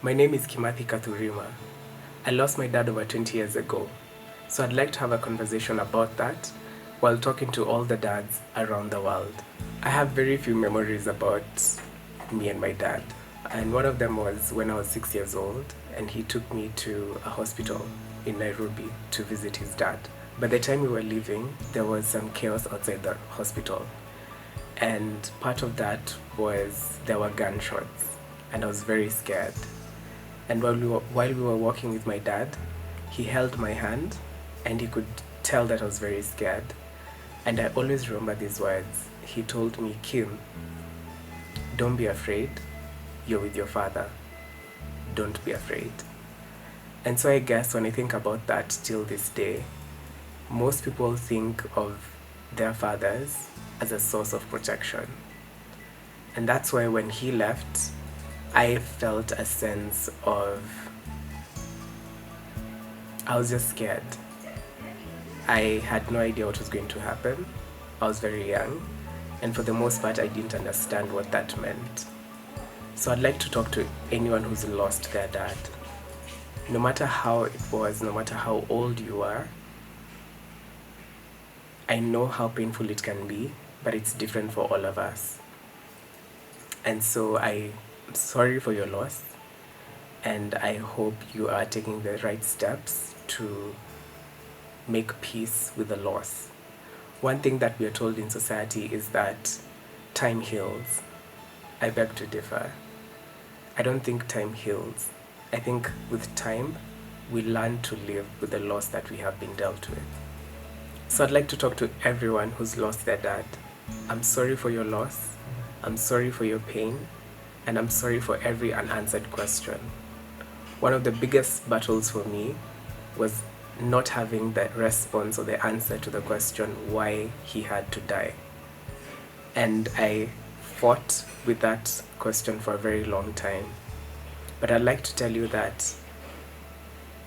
My name is Kimathi Kathurima. I lost my dad over 20 years ago, so I'd like to have a conversation about that while talking to all the dads around the world. I have very few memories about me and my dad, and one of them was when I was 6 years old and he took me to a hospital in Nairobi to visit his dad. By the time we were leaving, there was some chaos outside the hospital, and part of that was there were gunshots, and I was very scared. And while we were walking with my dad, he held my hand and he could tell that I was very scared. And I always remember these words. He told me, "Kim, don't be afraid. You're with your father. Don't be afraid." And so I guess when I think about that till this day, most people think of their fathers as a source of protection. And that's why when he left, I felt a sense of, I was just scared. I had no idea what was going to happen. I was very young, and for the most part, I didn't understand what that meant. So I'd like to talk to anyone who's lost their dad. No matter how it was, no matter how old you are, I know how painful it can be, but it's different for all of us. And so I'm sorry for your loss, and I hope you are taking the right steps to make peace with the loss. One thing that we are told in society is that time heals. I beg to differ. I don't think time heals. I think with time, we learn to live with the loss that we have been dealt with. So I'd like to talk to everyone who's lost their dad. I'm sorry for your loss. I'm sorry for your pain. And I'm sorry for every unanswered question. One of the biggest battles for me was not having the response or the answer to the question why he had to die. And I fought with that question for a very long time. But I'd like to tell you that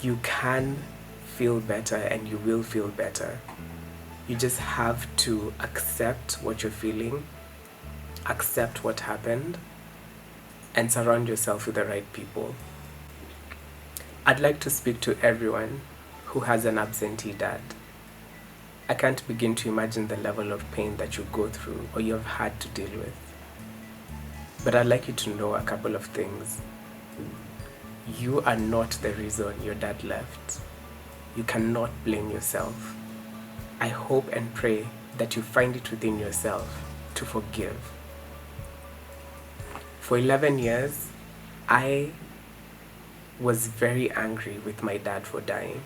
you can feel better and you will feel better. You just have to accept what you're feeling, accept what happened, and surround yourself with the right people. I'd like to speak to everyone who has an absentee dad. I can't begin to imagine the level of pain that you go through or you have had to deal with. But I'd like you to know a couple of things. You are not the reason your dad left. You cannot blame yourself. I hope and pray that you find it within yourself to forgive. For 11 years, I was very angry with my dad for dying.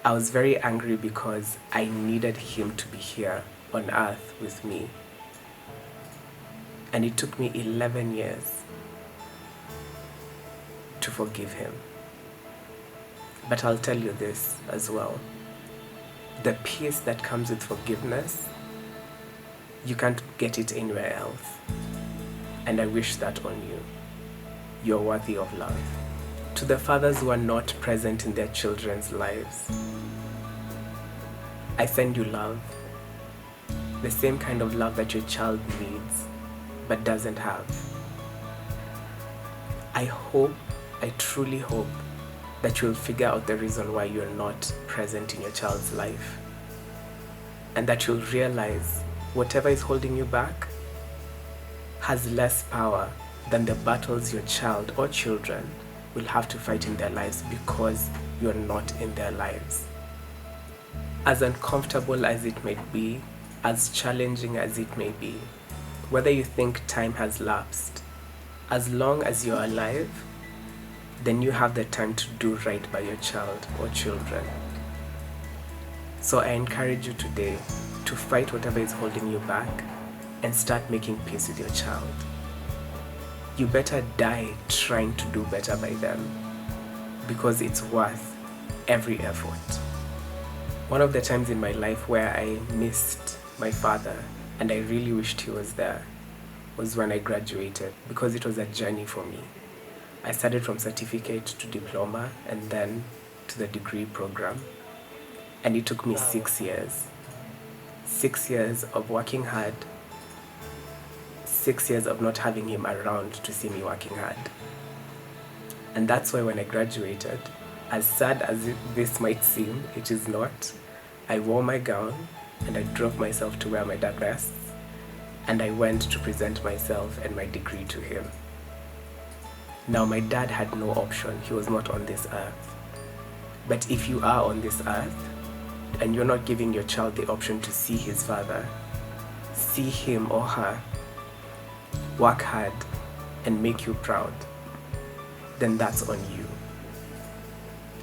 I was very angry because I needed him to be here on earth with me. And it took me 11 years to forgive him. But I'll tell you this as well. The peace that comes with forgiveness, you can't get it anywhere else. And I wish that on you. You're worthy of love. To the fathers who are not present in their children's lives, I send you love. The same kind of love that your child needs, but doesn't have. I truly hope that you'll figure out the reason why you're not present in your child's life. And that you'll realize whatever is holding you back has less power than the battles your child or children will have to fight in their lives because you're not in their lives. As uncomfortable as it may be, as challenging as it may be, whether you think time has lapsed, as long as you're alive, then you have the time to do right by your child or children. So I encourage you today to fight whatever is holding you back and start making peace with your child. You better die trying to do better by them because it's worth every effort. One of the times in my life where I missed my father and I really wished he was there was when I graduated, because it was a journey for me. I started from certificate to diploma and then to the degree program, and it took me 6 years. 6 years of working hard, 6 years of not having him around to see me working hard. And that's why when I graduated, as sad as this might seem, it is not. I wore my gown and I drove myself to where my dad rests, and I went to present myself and my degree to him. Now, my dad had no option. He was not on this earth. But if you are on this earth and you're not giving your child the option to see his father, see him or her work hard and make you proud, then that's on you.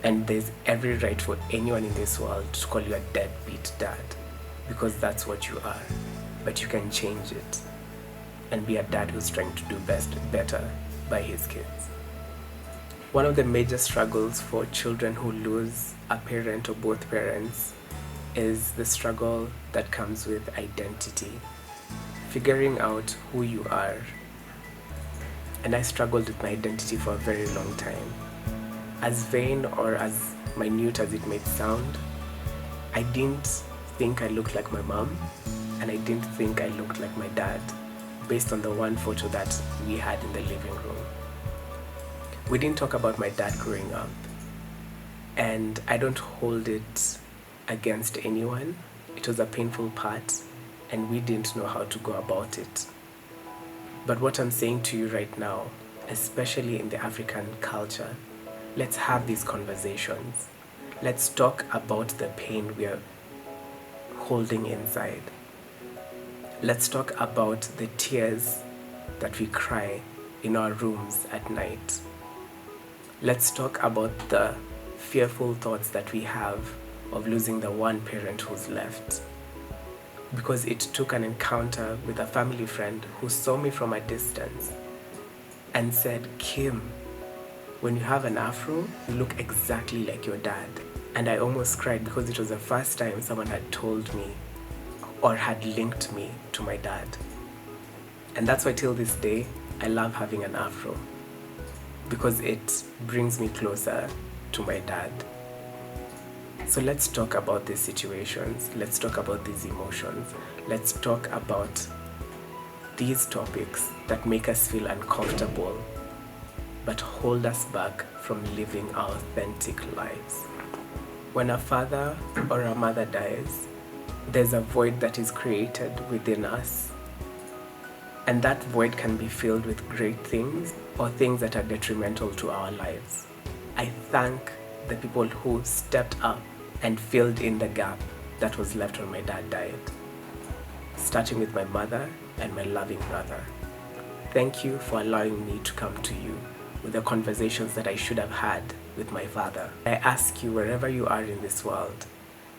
And there's every right for anyone in this world to call you a deadbeat dad, because that's what you are. But you can change it and be a dad who's trying to do better by his kids. One of the major struggles for children who lose a parent or both parents is the struggle that comes with identity, figuring out who you are. And I struggled with my identity for a very long time. As vain or as minute as it may sound, I didn't think I looked like my mom, and I didn't think I looked like my dad, based on the one photo that we had in the living room. We didn't talk about my dad growing up, and I don't hold it against anyone. It was a painful part, and we didn't know how to go about it. But what I'm saying to you right now, especially in the African culture, let's have these conversations. Let's talk about the pain we are holding inside. Let's talk about the tears that we cry in our rooms at night. Let's talk about the fearful thoughts that we have of losing the one parent who's left. Because it took an encounter with a family friend who saw me from a distance and said, "Kim, when you have an afro, you look exactly like your dad." And I almost cried because it was the first time someone had told me or had linked me to my dad. And that's why till this day, I love having an afro, because it brings me closer to my dad. So let's talk about these situations. Let's talk about these emotions. Let's talk about these topics that make us feel uncomfortable but hold us back from living our authentic lives. When a father or a mother dies, there's a void that is created within us. And that void can be filled with great things or things that are detrimental to our lives. I thank the people who stepped up and filled in the gap that was left when my dad died, starting with my mother and my loving brother. Thank you for allowing me to come to you with the conversations that I should have had with my father. I ask you, wherever you are in this world,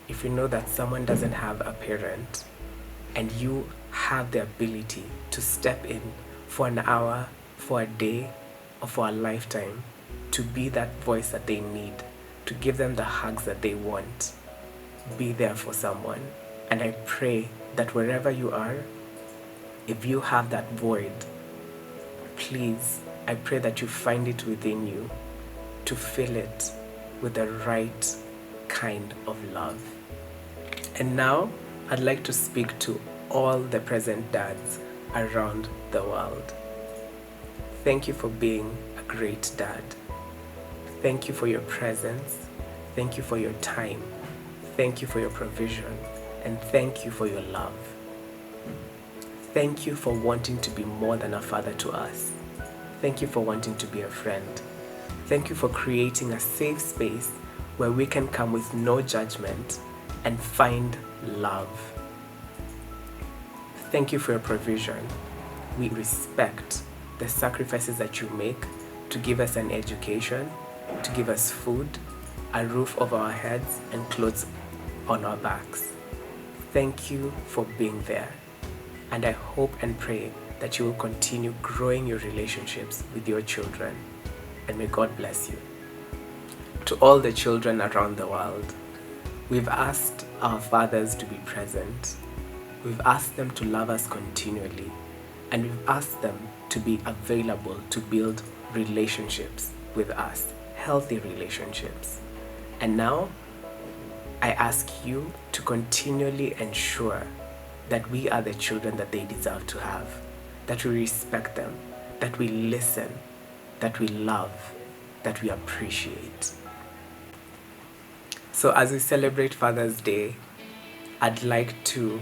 if you know that someone doesn't have a parent and you have the ability to step in for an hour, for a day, or for a lifetime, to be that voice that they need, to give them the hugs that they want, be there for someone. And I pray that wherever you are, if you have that void, please, I pray that you find it within you to fill it with the right kind of love. And now, I'd like to speak to all the present dads around the world. Thank you for being a great dad. Thank you for your presence. Thank you for your time. Thank you for your provision. And thank you for your love. Thank you for wanting to be more than a father to us. Thank you for wanting to be a friend. Thank you for creating a safe space where we can come with no judgment and find love. Thank you for your provision. We respect the sacrifices that you make to give us an education, to give us food, a roof over our heads, and clothes on our backs. Thank you for being there. And I hope and pray that you will continue growing your relationships with your children. And may God bless you. To all the children around the world, we've asked our fathers to be present. We've asked them to love us continually. And we've asked them to be available to build relationships with us, healthy relationships. And now, I ask you to continually ensure that we are the children that they deserve to have, that we respect them, that we listen, that we love, that we appreciate. So as we celebrate Father's Day, I'd like to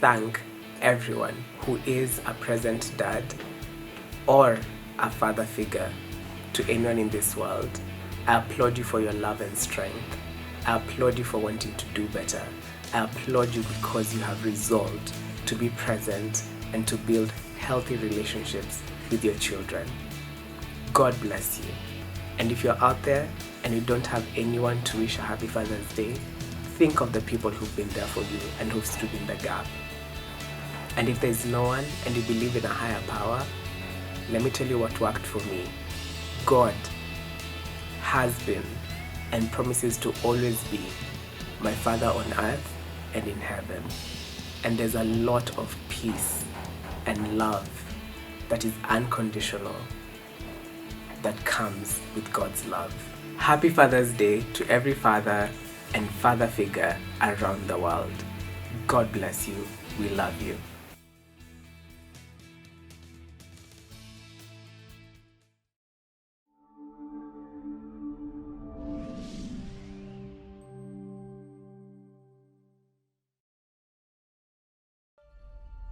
thank everyone who is a present dad or a father figure to anyone in this world. I applaud you for your love and strength. I applaud you for wanting to do better. I applaud you because you have resolved to be present and to build healthy relationships with your children. God bless you. And if you're out there and you don't have anyone to wish a happy Father's Day, think of the people who've been there for you and who've stood in the gap. And if there's no one and you believe in a higher power, let me tell you what worked for me. God has been and promises to always be my Father on earth and in heaven. And there's a lot of peace and love that is unconditional that comes with God's love. Happy Father's Day to every father and father figure around the world. God bless you. We love you.